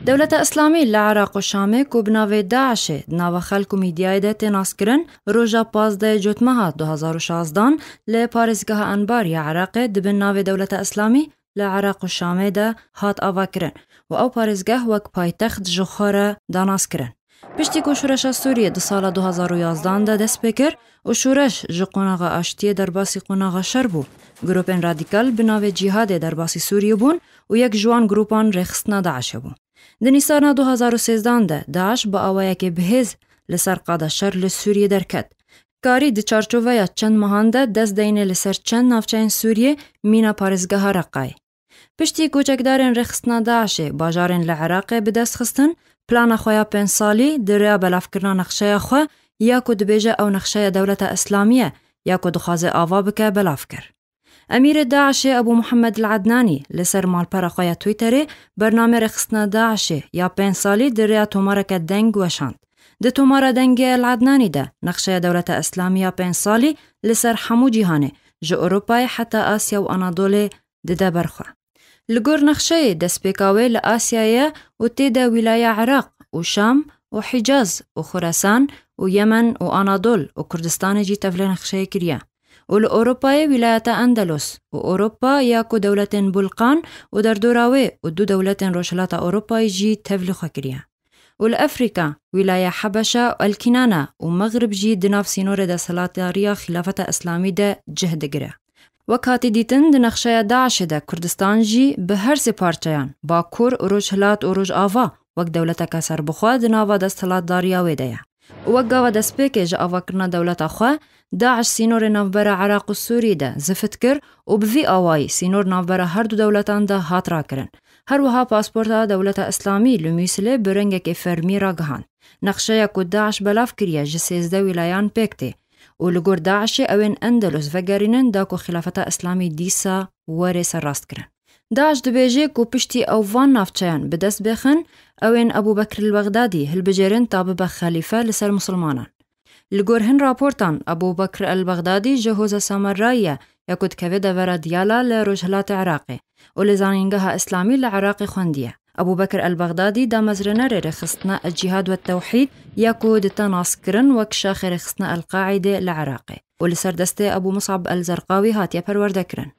دولت اسلامی لعراق و شامه کو بناوی داعش ناو خلق و میدیای ده تناس کرن روژا 15 جوتمها 2016 ل پارزگاه انبار یا عراق دبن ناو دولت اسلامی لعراق و شامه ده هات آوا کرن و او پارزگاه وک پایتخت جخوره داناس کرن. پشتی که شورش سوریه ده سال 2011 ده دست بکر و شورش جقوناغ آشتی در باسی قوناغ شربو گروپن رادیکال بناو جهاد در باسی سوریه بون و یک جوان گروپان رخصتنا داعش بون. در نیسان 2013 ده داعش با آوائه که بهز لسر قاده شر لسوریه درکد. کاری ده چارچوه یا چند مهانده دست دینه لسر چند نافچین سوریه مینا پارزگاه رقای. پشتی کوچکدارن رخصتنا داعش باجارن لعراق به دست خستن پلان خواه 5 سالی دریا بلاف کرنا نقشه خواه یا که دبیجه او نقشه دولت اسلامیه یا که دخوازه آوا بکه بلاف کر. امیر داعش ابو محمد العدنانی لسر مالپر خواه تویتره برنامه رخصتنا داعش یا 5 سالی دریا تومارک دنگ وشاند. ده تومار دنگ العدنانی ده نقشه دولت اسلامیه 5 سالی لسر حمو جهانه جو اروپای حتی آسیا و انادول ده برخواه. لگور نقشه دست بکاوه لآسیایه و تیده ولایه عراق و شام و حجاز و خراسان و یمن و انادول و کردستان جی تفل نقشه کریه. و لأوروپای ولایت اندلس و اروپا یاکو دولت بلقان و در دوراوه و دو دولت روشلات اروپای جی تفل خکریه. و لأفریقا ولایه حبشه و الکنانه و مغرب جی دناف سینور ده سلطنتی خلافت اسلامی ده جهد گره. وکاتی دیتن ده نقشه داعش ده کردستان جی به هر سی پارچیان باکور و روشلات و روش آوا وک دولت کسر بخواه ده ناوا ده سلطنتی ویده. وقاوة دسبيكي جا أفاكرنا دولة أخوة داعش سينور نافبرا عراق السوري ده زفت كر وبفي آواي سينور نافبرا هردو دولتان ده هات راكرن هروها باسبورتا دولة إسلامي لميسلي برنگك فرمي راقهان نقشه يكو داعش بلاف كريا جسيز ده ولايان بيكتي ولغور داعش اوين اندلس وگرينن داكو خلافة إسلامي ديسا واري سراست كرن داعش دبيجي كو پشتي اووان نافچيان بدست بخن اوين ابو بكر البغدادي هلبجيرن طابب خليفة لسر مسلمانان. لغور هن راپورتان ابو بكر البغدادي جهوز سامرايا يكود كويدا ورا ديالا لروجهلات عراقي ولزانينگها اسلامي لعراقي خوندية. ابو بكر البغدادي دا مزرنر رخصتنا الجهاد والتوحيد يكود تناسكرن وكشاخ رخصتنا القاعدة لعراقي ولسر دسته ابو مصعب الزرقاوي هاتيا پروردكرن.